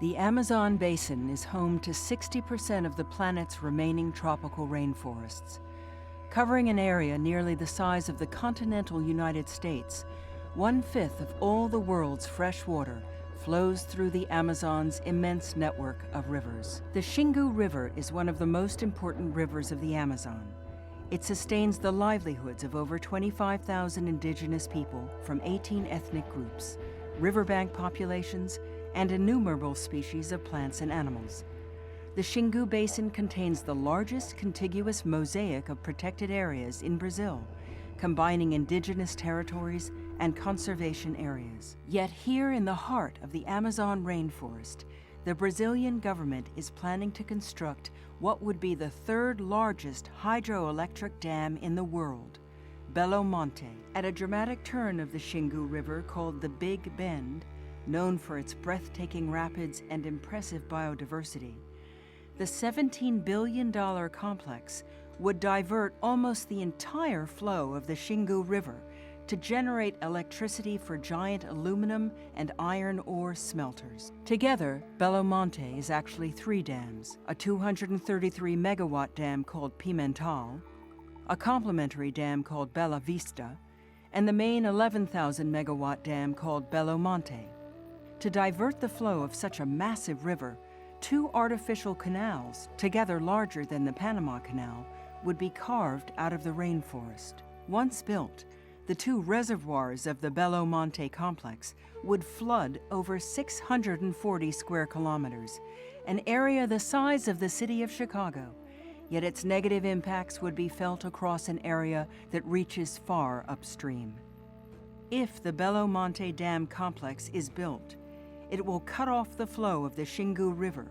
The Amazon basin is home to 60% of the planet's remaining tropical rainforests. Covering an area nearly the size of the continental United States, 1/5 of all the world's fresh water flows through the Amazon's immense network of rivers. The Xingu River is one of the most important rivers of the Amazon. It sustains the livelihoods of over 25,000 indigenous people from 18 ethnic groups, riverbank populations, and innumerable species of plants and animals. The Xingu Basin contains the largest contiguous mosaic of protected areas in Brazil, combining indigenous territories and conservation areas. Yet here in the heart of the Amazon rainforest, the Brazilian government is planning to construct what would be the third largest hydroelectric dam in the world, Belo Monte. At a dramatic turn of the Xingu River called the Big Bend, known for its breathtaking rapids and impressive biodiversity, the $17 billion complex would divert almost the entire flow of the Xingu River to generate electricity for giant aluminum and iron ore smelters. Together, Belo Monte is actually 3 dams: a 233 megawatt dam called Pimental, a complementary dam called Bela Vista, and the main 11,000 megawatt dam called Belo Monte. To divert the flow of such a massive river, 2 artificial canals, together larger than the Panama Canal, would be carved out of the rainforest. Once built, the 2 reservoirs of the Belo Monte complex would flood over 640 square kilometers, an area the size of the city of Chicago, yet its negative impacts would be felt across an area that reaches far upstream. If the Belo Monte Dam complex is built, it will cut off the flow of the Xingu River,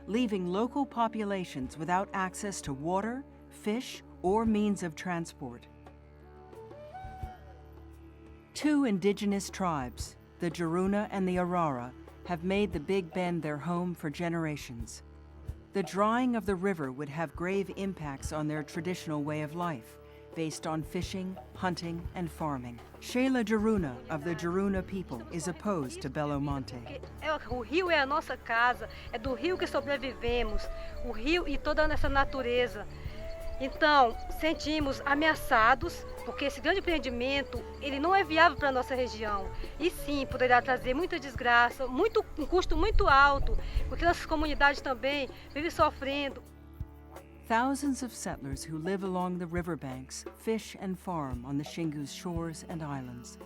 leaving local populations without access to water, fish, or means of transport. 2 indigenous tribes, the Juruna and the Arara, have made the Big Bend their home for generations. The drying of the river would have grave impacts on their traditional way of life, based on fishing, hunting, and farming. Sheila Juruna of the Juruna people is opposed to Belo Monte. O rio é a nossa casa, é do rio que sobrevivemos, o rio e toda essa natureza. Então, sentimos ameaçados, porque esse grande empreendimento, ele não é viável para a nossa região. E sim, poderá trazer muita desgraça, um custo muito alto, porque nossas comunidades também vivem sofrendo. Thousands of settlers who live along the riverbanks fish and farm on the Xingu's shores and islands.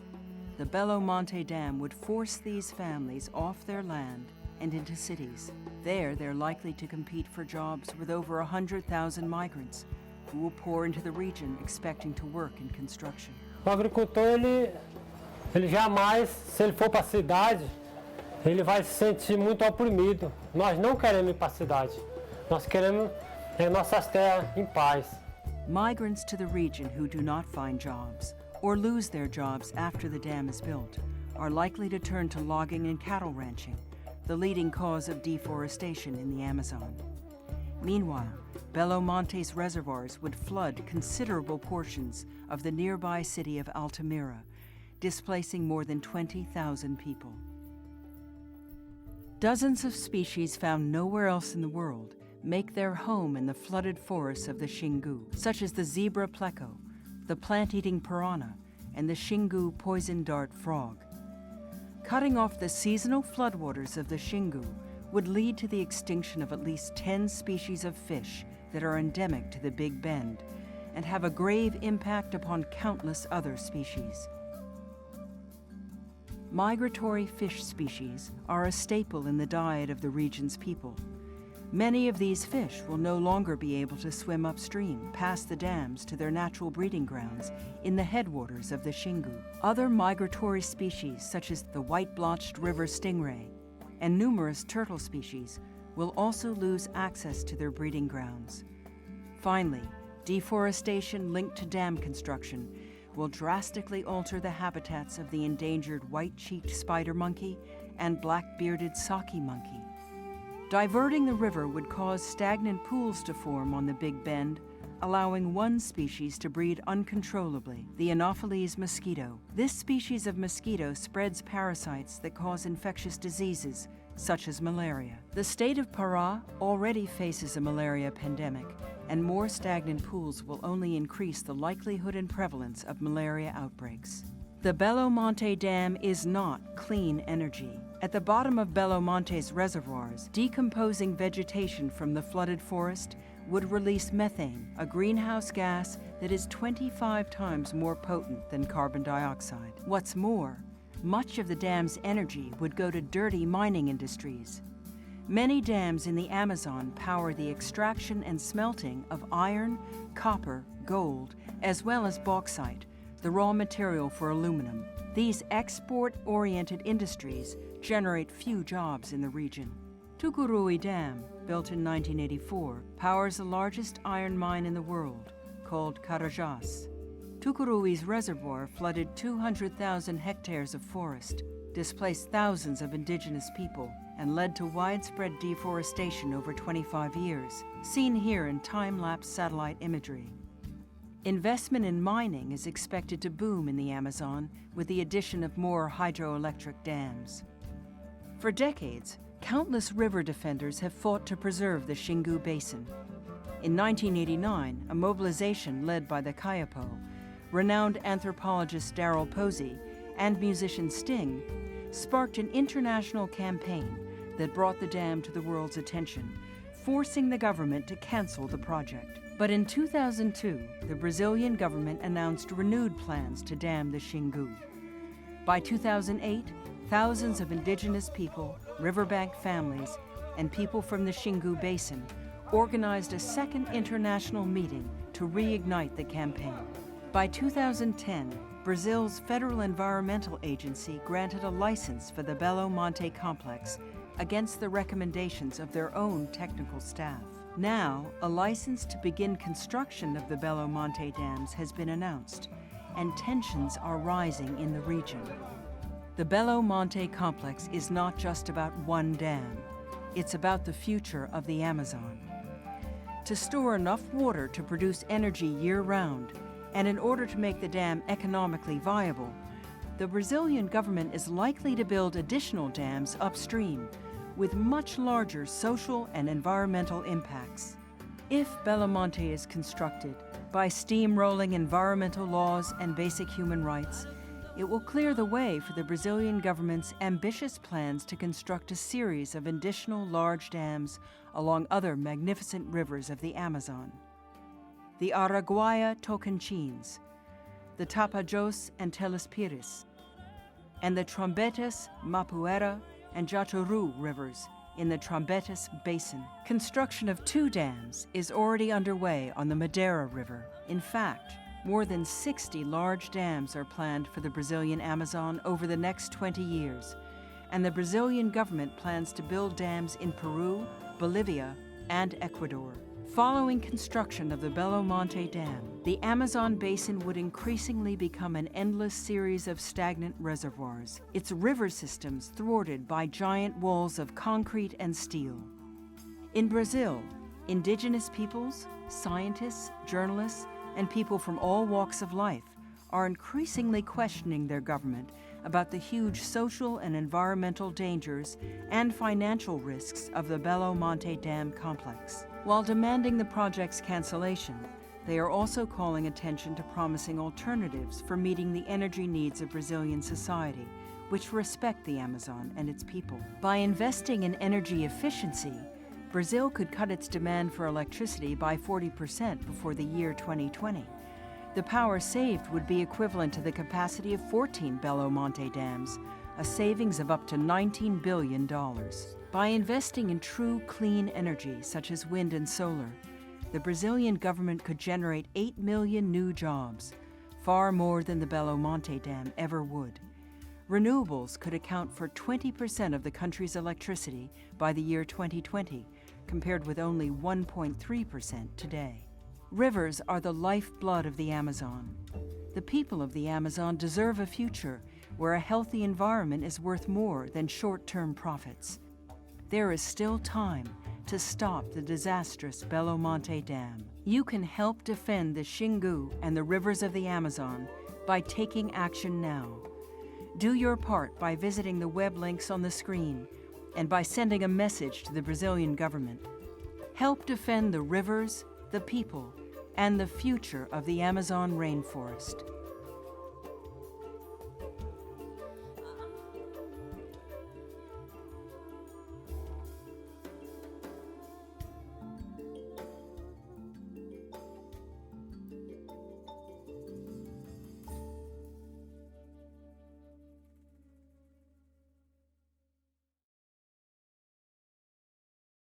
The Belo Monte Dam would force these families off their land and into cities. There, they're likely to compete for jobs with over 100,000 migrants who will pour into the region expecting to work in construction. O agricultor, ele jamais, se ele for para a cidade, ele vai se sentir muito oprimido. Nós não queremos ir para a cidade. Nós queremos nossas terras em paz. Migrants to the region who do not find jobs or lose their jobs after the dam is built are likely to turn to logging and cattle ranching, the leading cause of deforestation in the Amazon. Meanwhile, Belo Monte's reservoirs would flood considerable portions of the nearby city of Altamira, displacing more than 20,000 people. Dozens of species found nowhere else in the world make their home in the flooded forests of the Xingu, such as the zebra pleco, the plant-eating piranha, and the Xingu poison dart frog. Cutting off the seasonal floodwaters of the Xingu would lead to the extinction of at least 10 species of fish that are endemic to the Big Bend and have a grave impact upon countless other species. Migratory fish species are a staple in the diet of the region's people. Many of these fish will no longer be able to swim upstream past the dams to their natural breeding grounds in the headwaters of the Xingu. Other migratory species, such as the white-blotched river stingray and numerous turtle species, will also lose access to their breeding grounds. Finally, deforestation linked to dam construction will drastically alter the habitats of the endangered white-cheeked spider monkey and black-bearded saki monkey. Diverting the river would cause stagnant pools to form on the Big Bend, allowing one species to breed uncontrollably, the Anopheles mosquito. This species of mosquito spreads parasites that cause infectious diseases, such as malaria. The state of Pará already faces a malaria pandemic, and more stagnant pools will only increase the likelihood and prevalence of malaria outbreaks. The Belo Monte Dam is not clean energy. At the bottom of Belo Monte's reservoirs, decomposing vegetation from the flooded forest would release methane, a greenhouse gas that is 25 times more potent than carbon dioxide. What's more, much of the dam's energy would go to dirty mining industries. Many dams in the Amazon power the extraction and smelting of iron, copper, gold, as well as bauxite, the raw material for aluminum. These export-oriented industries generate few jobs in the region. Tucuruí Dam, built in 1984, powers the largest iron mine in the world, called Carajás. Tucuruí's reservoir flooded 200,000 hectares of forest, displaced thousands of indigenous people, and led to widespread deforestation over 25 years, seen here in time-lapse satellite imagery. Investment in mining is expected to boom in the Amazon with the addition of more hydroelectric dams. For decades, countless river defenders have fought to preserve the Xingu Basin. In 1989, a mobilization led by the Kayapo, renowned anthropologist Darrell Posey, and musician Sting sparked an international campaign that brought the dam to the world's attention, forcing the government to cancel the project. But in 2002, the Brazilian government announced renewed plans to dam the Xingu. By 2008, thousands of indigenous people, riverbank families, and people from the Xingu Basin organized a second international meeting to reignite the campaign. By 2010, Brazil's Federal Environmental Agency granted a license for the Belo Monte complex against the recommendations of their own technical staff. Now, a license to begin construction of the Belo Monte dams has been announced, and tensions are rising in the region. The Belo Monte complex is not just about one dam. It's about the future of the Amazon. To store enough water to produce energy year-round, and in order to make the dam economically viable, the Brazilian government is likely to build additional dams upstream with much larger social and environmental impacts. If Belo Monte is constructed by steamrolling environmental laws and basic human rights, it will clear the way for the Brazilian government's ambitious plans to construct a series of additional large dams along other magnificent rivers of the Amazon. The Araguaia Tocantins, the Tapajós and Telespires, and the Trombetas, Mapuera, and Jataru rivers in the Trombetas Basin. Construction of 2 dams is already underway on the Madeira River. In fact, more than 60 large dams are planned for the Brazilian Amazon over the next 20 years, and the Brazilian government plans to build dams in Peru, Bolivia, and Ecuador. Following construction of the Belo Monte Dam, the Amazon basin would increasingly become an endless series of stagnant reservoirs, its river systems thwarted by giant walls of concrete and steel. In Brazil, indigenous peoples, scientists, journalists, and people from all walks of life are increasingly questioning their government about the huge social and environmental dangers and financial risks of the Belo Monte Dam complex. While demanding the project's cancellation, they are also calling attention to promising alternatives for meeting the energy needs of Brazilian society, which respect the Amazon and its people. By investing in energy efficiency, Brazil could cut its demand for electricity by 40% before the year 2020. The power saved would be equivalent to the capacity of 14 Belo Monte dams, a savings of up to $19 billion. By investing in true clean energy, such as wind and solar, the Brazilian government could generate 8 million new jobs, far more than the Belo Monte Dam ever would. Renewables could account for 20% of the country's electricity by the year 2020, compared with only 1.3% today. Rivers are the lifeblood of the Amazon. The people of the Amazon deserve a future where a healthy environment is worth more than short-term profits. There is still time to stop the disastrous Belo Monte Dam. You can help defend the Xingu and the rivers of the Amazon by taking action now. Do your part by visiting the web links on the screen and by sending a message to the Brazilian government. Help defend the rivers, the people, and the future of the Amazon rainforest.